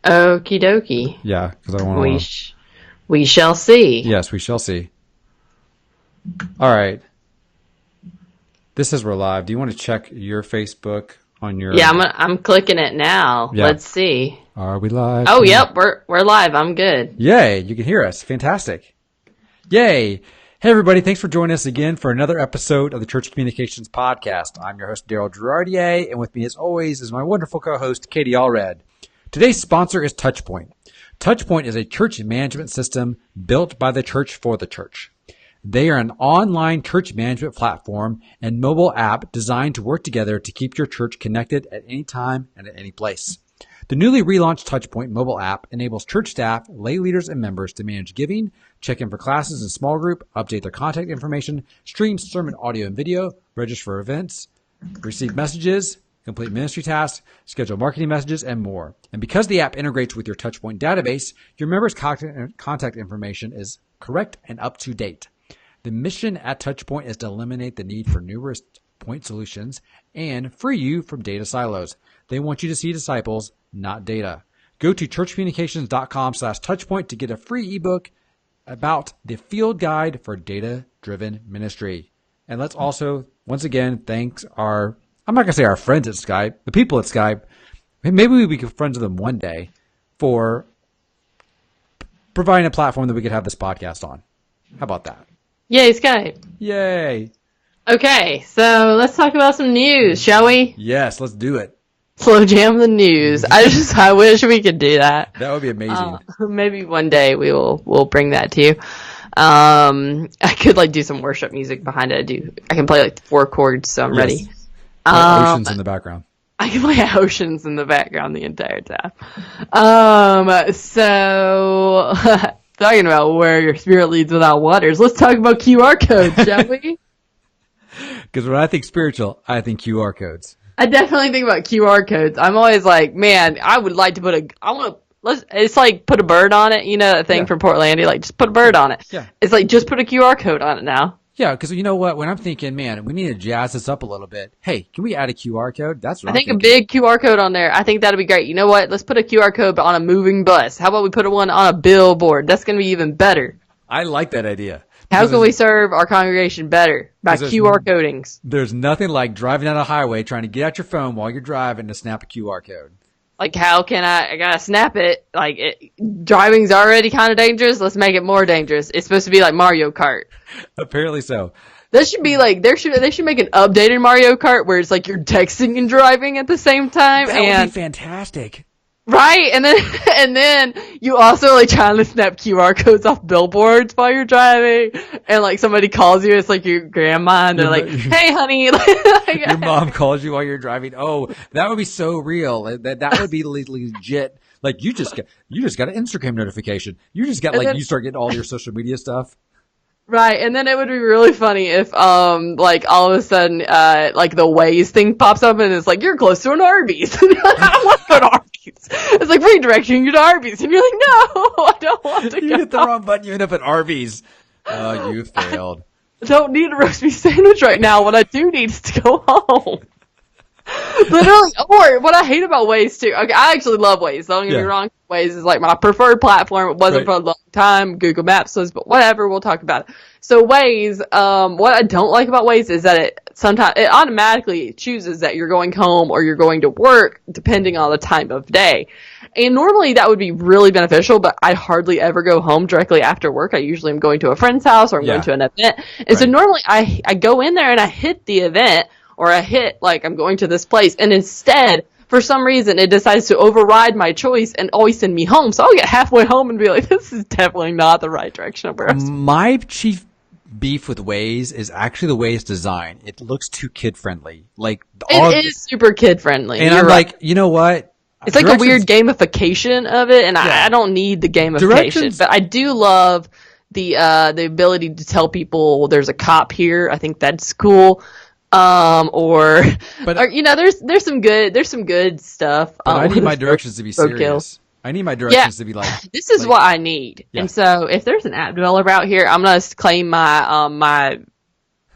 Okie dokie. Yeah, because I want to. We shall see. Yes, we shall see. All right. This says we're live. Do you want to check your Facebook on your? Yeah, I'm clicking it now. Yeah. Let's see. Are we live? Oh, yep, we're live. I'm good. Yay! You can hear us. Fantastic. Yay! Hey everybody! Thanks for joining us again for another episode of the Church Communications Podcast. I'm your host Daryl Girardier, and with me, as always, is my wonderful co-host Katie Allred. Today's sponsor is TouchPoint. TouchPoint is a church management system built by the church for the church. They are an online church management platform and mobile app designed to work together to keep your church connected at any time and at any place. The newly relaunched TouchPoint mobile app enables church staff, lay leaders, and members to manage giving, check in for classes and small group, update their contact information, stream sermon audio and video, register for events, receive messages, complete ministry tasks, schedule marketing messages, and more. And because the app integrates with your TouchPoint database, your members' contact information is correct and up to date. The mission at TouchPoint is to eliminate the need for numerous point solutions and free you from data silos. They want you to see disciples, not data. Go to churchcommunications.com/touchpoint to get a free ebook about the field guide for data-driven ministry. And let's also, once again, thanks I'm not going to say our friends at Skype, the people at Skype. Maybe we'll be friends with them one day for providing a platform that we could have this podcast on. How about that? Yay, Skype. Yay. Okay, so let's talk about some news, shall we? Yes, let's do it. Slow jam the news. I wish we could do that. That would be amazing. Maybe one day we'll bring that to you. I could do some worship music behind it. I can play 4 chords, so I'm ready. Oceans in the background. I can play oceans in the background the entire time. So talking about where your spirit leads without waters, let's talk about QR codes, shall we? Because when I think spiritual, I think QR codes. I definitely think about QR codes. I'm always like, man, I would like to it's like put a bird on it. You know that thing from Portlandia? Just put a bird on it. Yeah. It's like, just put a QR code on it now. Yeah, because you know what? When I'm thinking, man, we need to jazz this up a little bit. Hey, can we add a QR code? That's what I think a big QR code on there. I think that'd be great. You know what? Let's put a QR code on a moving bus. How about we put one on a billboard? That's going to be even better. I like that idea. How can we serve our congregation better? By QR codings. There's nothing like driving down a highway, trying to get out your phone while you're driving to snap a QR code. How can I gotta snap it. Driving's already kind of dangerous. Let's make it more dangerous. It's supposed to be like Mario Kart. Apparently so. That should be they should make an updated Mario Kart where it's you're texting and driving at the same time. That would be fantastic. Right, and then you also trying to snap QR codes off billboards while you're driving, and somebody calls you, it's your grandma, and they're like, "Hey, honey," your mom calls you while you're driving. Oh, that would be so real. That would be legit. You just got an Instagram notification. You just got you start getting all your social media stuff. Right, and then it would be really funny if, all of a sudden, the Waze thing pops up and it's you're close to an Arby's. I don't want to go to Arby's. It's redirecting you to Arby's, and you're like, no, I don't want to go. You hit the wrong button, you end up at Arby's. Oh, you failed. I don't need a roast beef sandwich right now. What I do need is to go home. Literally, or what I hate about Waze too. Okay, I actually love Waze. Don't get me wrong. Waze is my preferred platform. It wasn't for a long time. Google Maps was, but whatever. We'll talk about it. So Waze, what I don't like about Waze is that it automatically chooses that you're going home or you're going to work depending on the time of day. And normally that would be really beneficial, but I hardly ever go home directly after work. I usually am going to a friend's house or I'm going to an event. And so normally I go in there and I hit the event, or I hit, I'm going to this place, and instead, for some reason, it decides to override my choice and always send me home. So I'll get halfway home and be like, this is definitely not the right direction. My chief beef with Waze is actually the way it's designed. It looks too kid-friendly. It is super kid-friendly. And I'm you know what? It's a weird gamification of it, and I don't need the gamification. But I do love the ability to tell people there's a cop here. I think that's cool. There's some good stuff. But I need my directions to be serious. I need my directions to be this is what I need. Yeah. And so if there's an app developer out here, I'm gonna claim my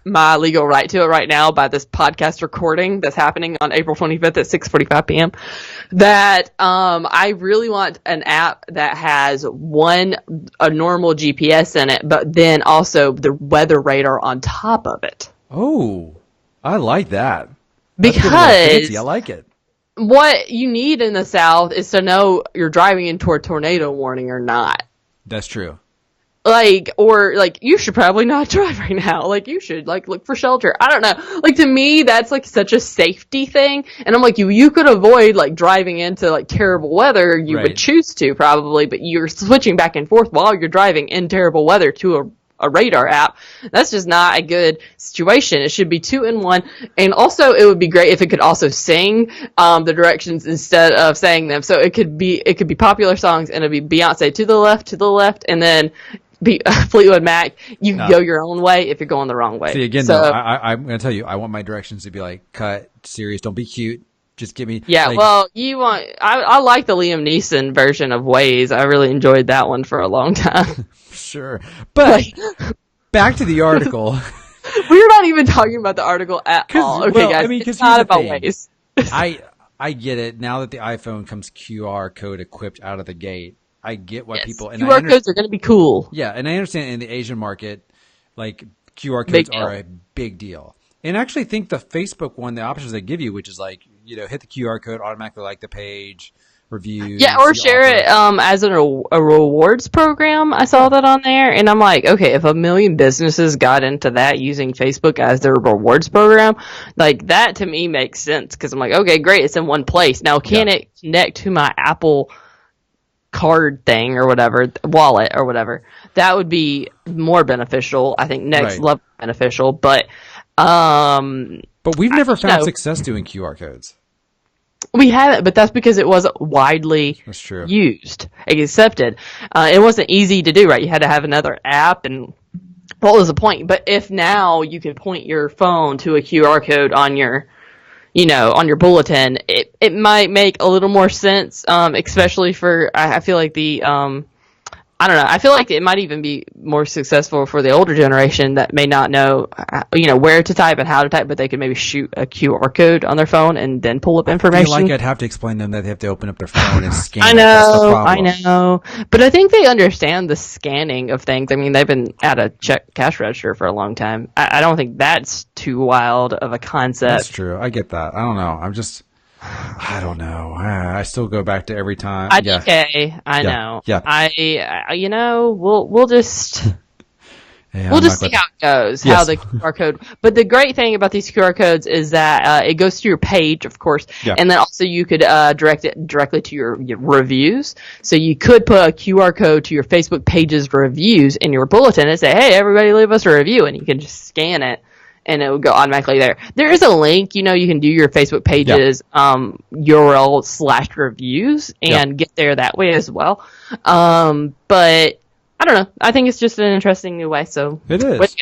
my legal right to it right now by this podcast recording that's happening on April 25th at 6:45 p.m. That I really want an app that has a normal GPS in it, but then also the weather radar on top of it. Oh, I like that. That's Because fancy. I like it. What you need in the South is to know you're driving into a tornado warning or not. That's true. You should probably not drive right now. You should, look for shelter. I don't know. To me, that's, such a safety thing. And I'm like, you could avoid, driving into, terrible weather. You would choose to, probably, but you're switching back and forth while you're driving in terrible weather to a radar app. That's just not a good situation. It should be 2 in 1. And also, it would be great if it could also sing the directions instead of saying them. So it could be popular songs, and it'd be Beyonce to the left, and then Fleetwood Mac. You can go your own way if you're going the wrong way. See, again, though, I'm going to tell you, I want my directions to be cut, serious, don't be cute. Just give me. Yeah, you want. I like the Liam Neeson version of Waze. I really enjoyed that one for a long time. Sure. But back to the article. We're not even talking about the article at all. Okay, guys, it's not about Waze. I get it. Now that the iPhone comes QR code equipped out of the gate, I get why people. And QR codes are going to be cool. Yeah, and I understand in the Asian market, QR codes are a big deal. And I actually think the Facebook one, the options they give you, which is hit the QR code, automatically like the page, reviews. Yeah, or share it as a rewards program. I saw that on there, and I'm like, okay, if 1 million businesses got into that using Facebook as their rewards program, that to me makes sense, because I'm like, okay, great, it's in one place. Now, can it connect to my Apple card thing or whatever, wallet or whatever? That would be more beneficial. I think next level beneficial, but we've never found success doing QR codes. We haven't, but that's because it wasn't widely used, accepted. It wasn't easy to do, right? You had to have another app, and what was the point? But if now you can point your phone to a QR code on your, on your bulletin, it might make a little more sense, especially for, I feel like I don't know. I feel like it might even be more successful for the older generation that may not know, where to type and how to type, but they could maybe shoot a QR code on their phone and then pull up information. I feel like I'd have to explain to them that they have to open up their phone and scan. I know. But I think they understand the scanning of things. I mean, they've been at a cash register for a long time. I don't think that's too wild of a concept. That's true. I get that. I don't know. I don't know. I still go back to every time. IDK, I know. Yeah. We'll just we'll just see how it goes. Yes. How the QR code. But the great thing about these QR codes is that it goes to your page, of course, and then also you could direct it directly to your reviews. So you could put a QR code to your Facebook page's reviews in your bulletin and say, "Hey, everybody, leave us a review," and you can just scan it, and it will go automatically there. There is a link, you can do your Facebook pages URL/reviews and get there that way as well. But I don't know. I think it's just an interesting new way. So it is.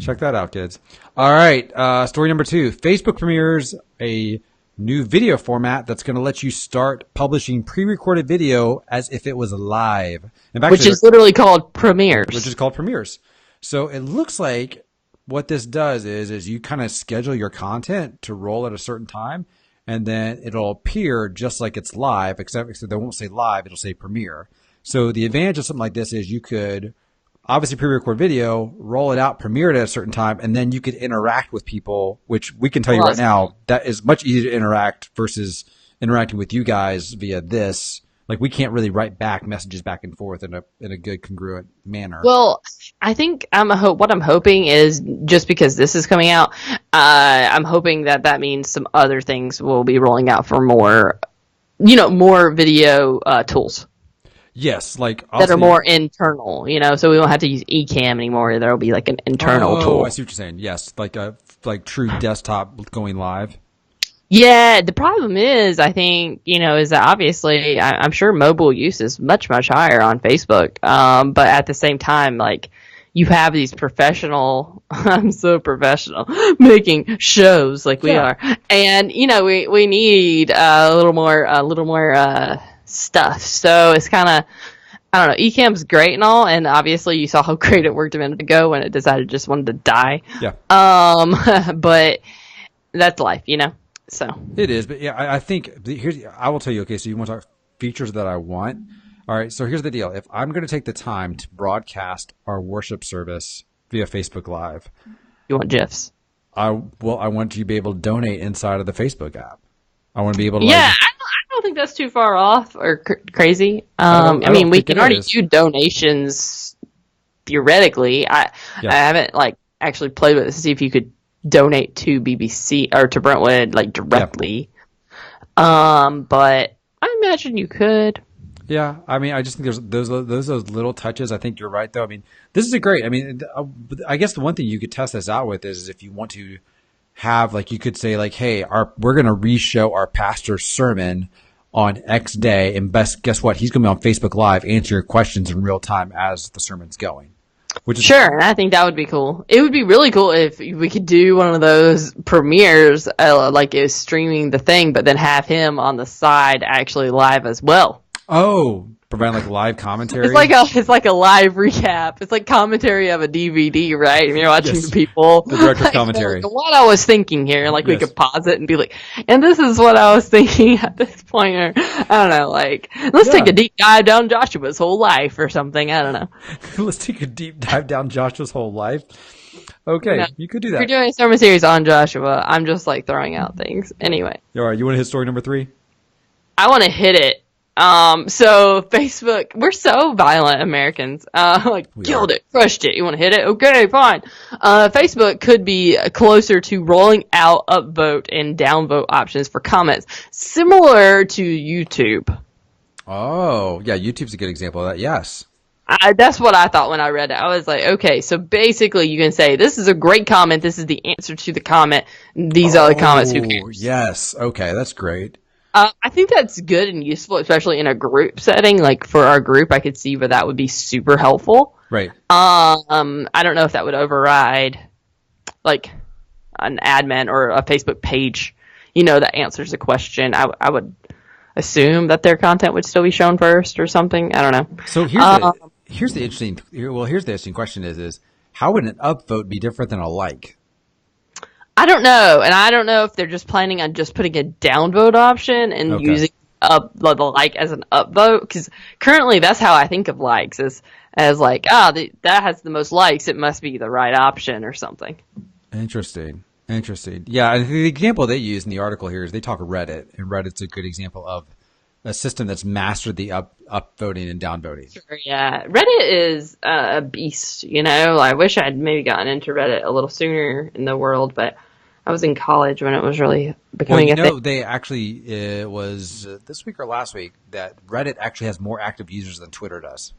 Check that out, kids. All right. Story number 2. Facebook premieres a new video format that's going to let you start publishing pre-recorded video as if it was live. Which is literally called premieres. Which is called premieres. So it looks like what this does is you kind of schedule your content to roll at a certain time, and then it'll appear just like it's live, except they won't say live, it'll say premiere. So the advantage of something like this is you could obviously pre-record video, roll it out, premiere it at a certain time, and then you could interact with people, which we can tell you right now, that is much easier to interact versus interacting with you guys via this. We can't really write back messages back and forth in a good congruent manner. Well, I think what I'm hoping is, just because this is coming out, I'm hoping that means some other things will be rolling out for more video tools. Yes, that are more internal, so we won't have to use Ecamm anymore. There'll be an internal tool. Oh, I see what you're saying. Yes, like true desktop going live. Yeah, the problem is, I think, is that obviously I'm sure mobile use is much, much higher on Facebook. But at the same time, you have these professional, I'm so professional, making shows like we are. And, we need a little more stuff. So it's kind of, I don't know. Ecamp's great and all, and obviously you saw how great it worked a minute ago when it decided it just wanted to die. Yeah. But that's life, you know. So it is, but yeah, I think I will tell you. Okay, so you want to talk features that I want. All right, so here's the deal. If I'm going to take the time to broadcast our worship service via Facebook Live, you want GIFs? I want you to be able to donate inside of the Facebook app. I want to be able to. Yeah, I don't think that's too far off or crazy. I mean, we can already do donations theoretically. I haven't like actually played with it to see if you could donate to BBC or to Brentwood like directly. Yeah. But I imagine you could. Yeah, I mean, I just think there's those little touches. I think you're right, though. I mean, this is a great. I mean, I guess the one thing you could test this out with is if you want to have, like, you could say, like, hey, we're going to re-show our pastor's sermon on X day, and guess what? He's going to be on Facebook Live, answer your questions in real time as the sermon's going. Sure, and I think that would be cool. It would be really cool if we could do one of those premieres, like it was streaming the thing, but then have him on the side actually live as well. Oh, providing like live commentary. It's like a live recap. It's like commentary of a DVD, right? And you're watching the people. The director's commentary. Like, what I was thinking here, like we could pause it and be like, and this is what I was thinking at this point. Or I don't know, like let's take a deep dive down Joshua's whole life or something. I don't know. Let's take a deep dive down Joshua's whole life. Okay, you could do that. If you're doing a sermon series on Joshua, I'm just like throwing out things. Anyway. All right, you want to hit story number 3? I want to hit it. So Facebook, we're so violent Americans. Killed it, crushed it. You want to hit it? Okay, fine. Facebook could be closer to rolling out upvote and downvote options for comments, similar to YouTube. Oh, yeah, YouTube's a good example of that. Yes. That's what I thought when I read it. I was like, okay, so basically you can say, this is a great comment. This is the answer to the comment. These are the comments. Who cares? Yes. Okay, that's great. I think that's good and useful, especially in a group setting. Like for our group, I could see where that would be super helpful. Right. I don't know if that would override like an admin or a Facebook page, that answers a question. I would assume that their content would still be shown first or something. I don't know. So here's the interesting question is how would an upvote be different than a like? I don't know, and I don't know if they're just planning on just putting a downvote option and using the like as an upvote, because currently that's how I think of likes, as like, that has the most likes, it must be the right option or something. Interesting. Yeah, the example they use in the article here is they talk Reddit, and Reddit's a good example of a system that's mastered the upvoting and downvoting. Sure, yeah. Reddit is a beast, I wish I'd maybe gotten into Reddit a little sooner in the world, but I was in college when it was really becoming a thing. They actually, it was this week or last week, that Reddit actually has more active users than Twitter does.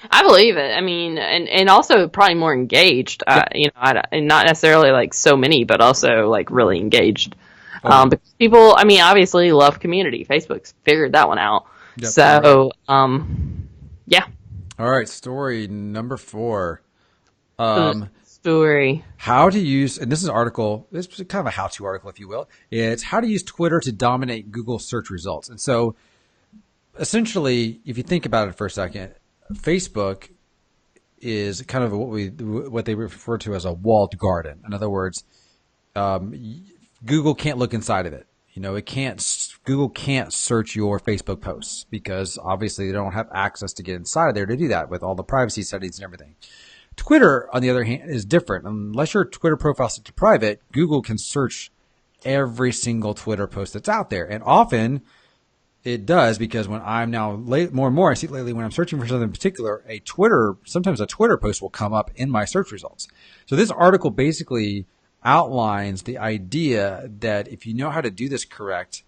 I believe it. I mean, and also probably more engaged, and not necessarily like so many, but also like really engaged. Because people, I mean, obviously love community. Facebook's figured that one out. Yep, so, yeah. All right, story number 4. Story. How to use, and this is an article, this is kind of a how-to article, if you will. It's how to use Twitter to dominate Google search results. And so, essentially, if you think about it for a second, Facebook is kind of what they refer to as a walled garden. In other words, Google can't look inside of it. Google can't search your Facebook posts because obviously they don't have access to get inside of there to do that with all the privacy settings and everything. Twitter, on the other hand, is different. Unless your Twitter profile is set to private, Google can search every single Twitter post that's out there. And often it does, because when I'm now more and more, I see lately when I'm searching for something in particular, sometimes a Twitter post will come up in my search results. So this article basically outlines the idea that if you know how to do this correct,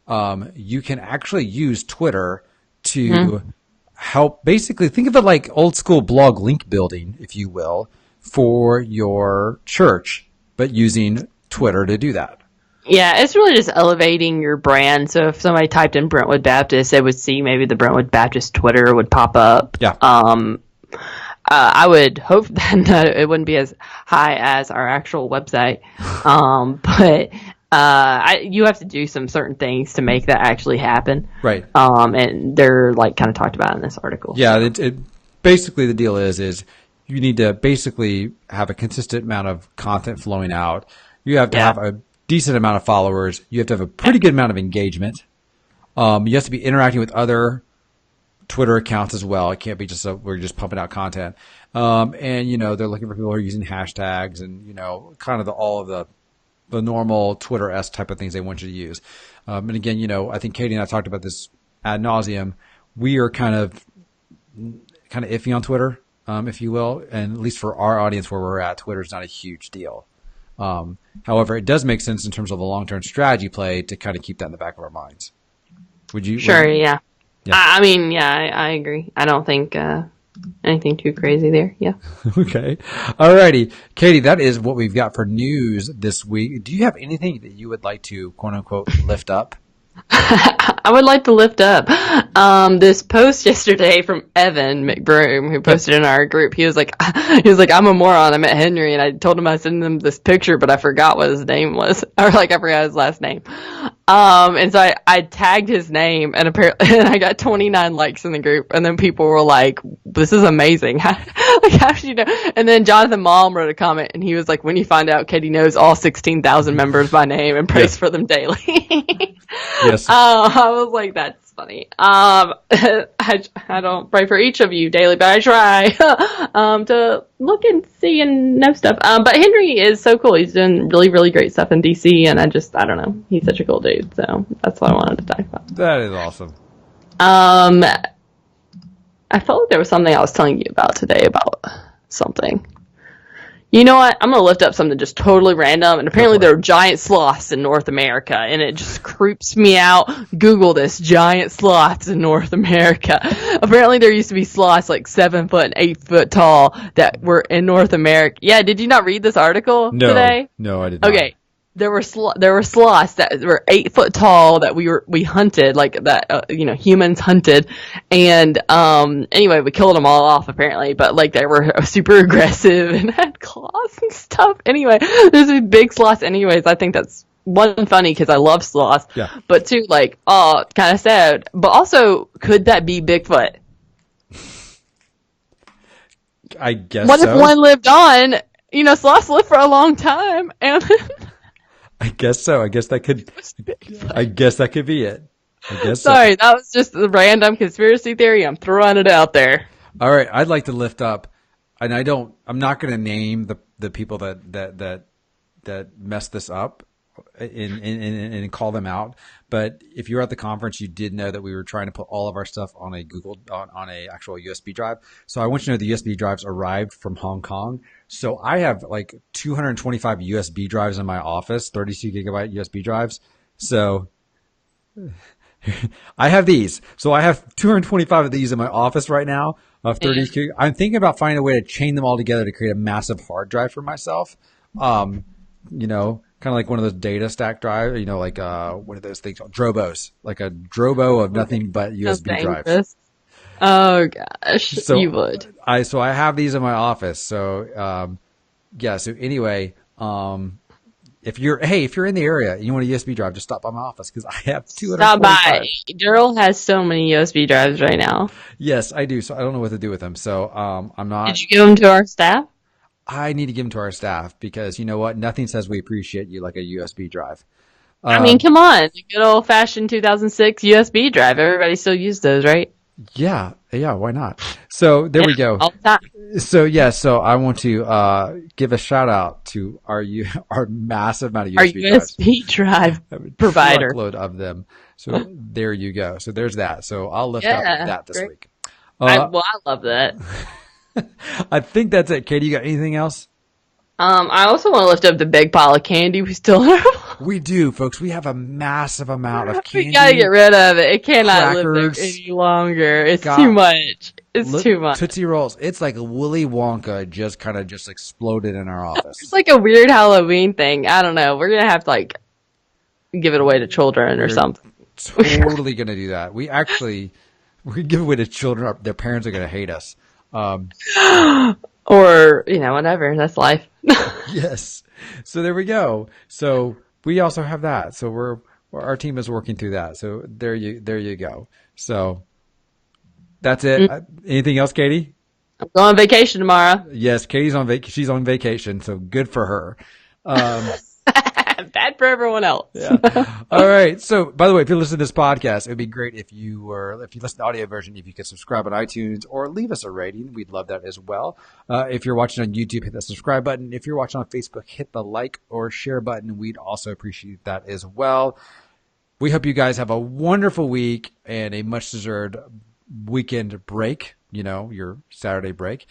you can actually use Twitter to help, basically think of it like old school blog link building, if you will, for your church, but using Twitter to do that. Yeah, it's really just elevating your brand. So if somebody typed in Brentwood Baptist, they would see maybe the Brentwood Baptist Twitter would pop up. Yeah. I would hope that it wouldn't be as high as our actual website. But you have to do some certain things to make that actually happen. Right. And they're like kind of talked about in this article. Yeah. So. Basically the deal is you need to basically have a consistent amount of content flowing out. You have to have a decent amount of followers. You have to have a pretty good amount of engagement. You have to be interacting with other Twitter accounts as well. It can't be just we're just pumping out content. And they're looking for people who are using hashtags and kind of all of the normal Twitter-esque type of things they want you to use. And again, I think Katie and I talked about this ad nauseum. We are kind of iffy on Twitter, if you will, and at least for our audience where we're at, Twitter is not a huge deal. However, it does make sense in terms of a long-term strategy play to kind of keep that in the back of our minds. Would you? Sure, yeah. I agree. I don't think anything too crazy there. Yeah. Okay. Alrighty. Katie, that is what we've got for news this week. Do you have anything that you would like to, quote unquote, lift up? I would like to lift up this post yesterday from Evan McBroom, who posted in our group. He was like, I'm a moron. I met Henry, and I told him I sent him this picture, but I forgot what his name was, or I forgot his last name. And so I tagged his name, and apparently, and I got 29 likes in the group, and then people were like, "This is amazing! How did you know?" And then Jonathan Malm wrote a comment, and he was like, "When you find out Katie knows all 16,000 members by name and prays for them daily." Yes. I was like, that's funny. I don't pray for each of you daily, but I try to look and see and know stuff. But Henry is so cool. He's doing really, really great stuff in DC, and I don't know. He's such a cool dude. So that's what I wanted to talk about. That is awesome. I felt like there was something I was telling you about today about something. You know what? I'm going to lift up something just totally random. And apparently there are giant sloths in North America. And it just creeps me out. Google this. Giant sloths in North America. Apparently there used to be sloths like 7 foot and 8 foot tall that were in North America. Yeah, did you not read this article today? No, I did not. Okay. There were sloths that were 8 foot tall that we hunted, like that, humans hunted. And, anyway, we killed them all off apparently, but like they were super aggressive and had claws and stuff. Anyway, there's these big sloths anyways. I think that's one, funny because I love sloths, but two, like, kind of sad. But also, could that be Bigfoot? I guess what so. If one lived on? Sloths live for a long time, and I guess so. I guess that could be it. Sorry, that was just a random conspiracy theory. I'm throwing it out there. All right, I'd like to lift up, and I'm not going to name the people that messed this up and call them out. But if you were at the conference, you did know that we were trying to put all of our stuff on a actual USB drive. So I want you to know the USB drives arrived from Hong Kong. So I have like 225 USB drives in my office, 32 gigabyte USB drives. So I have these. So I have 225 of these in my office right now of 32. I'm thinking about finding a way to chain them all together to create a massive hard drive for myself. Kind of like one of those data stack drives, like what are those things called? Drobos, like a Drobo of nothing but USB drives. Oh gosh, so you would. I have these in my office. So So anyway, if you're in the area and you want a USB drive, just stop by my office because I have 245. Stop by. Daryl has so many USB drives right now. Yes, I do. So I don't know what to do with them. So I'm not. Did you give them to our staff? I need to give them to our staff because you know what? Nothing says we appreciate you like a USB drive. I mean, come on. The good old fashioned 2006 USB drive. Everybody still uses those, right? Yeah. Why not? So there we go. All the time. So I want to give a shout out to our massive amount of USB drive provider. Truckload of them. So there you go. So there's that. So I'll lift up that this week. I love that. I think that's it. Katie, you got anything else? I also want to lift up the big pile of candy we still have. We do, folks. We have a massive amount of candy. We gotta get rid of it. It cannot live there any longer. It's too much. It's too much. Tootsie Rolls. It's like Willy Wonka just exploded in our office. It's like a weird Halloween thing. I don't know. We're gonna have to give it away to children or something. Totally gonna do that. We're gonna give it away to children. Their parents are gonna hate us. Or, whatever. That's life. Yes. So there we go. So we also have that. So our team is working through that. So there you go. So that's it. Anything else, Katie? I'm going on vacation tomorrow. Yes, Katie's on she's on vacation, so good for her. Bad for everyone else. Yeah. All right. So, by the way, if you listen to this podcast, it would be great if you listen to the audio version, if you could subscribe on iTunes or leave us a rating. We'd love that as well. If you're watching on YouTube, hit that subscribe button. If you're watching on Facebook, hit the like or share button. We'd also appreciate that as well. We hope you guys have a wonderful week and a much deserved weekend break, your Saturday break.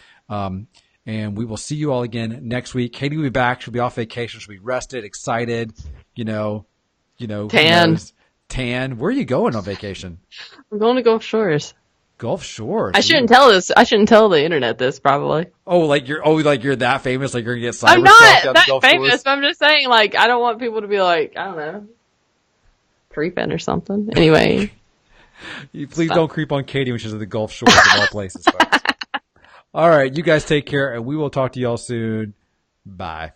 And we will see you all again next week. Katie will be back. She'll be off vacation. She'll be rested, excited, Tan. Tan. Where are you going on vacation? I'm going to Gulf Shores. Gulf Shores. I shouldn't tell this. I shouldn't tell the internet this, probably. Like you're that famous? Like you're going to get cyber I'm not stalked down the that Gulf famous, Shores? but I'm just saying, I don't want people to be like, I don't know, creeping or something. Anyway. Please don't creep on Katie when she's at the Gulf Shores of all places, folks. All right, you guys take care, and we will talk to y'all soon. Bye.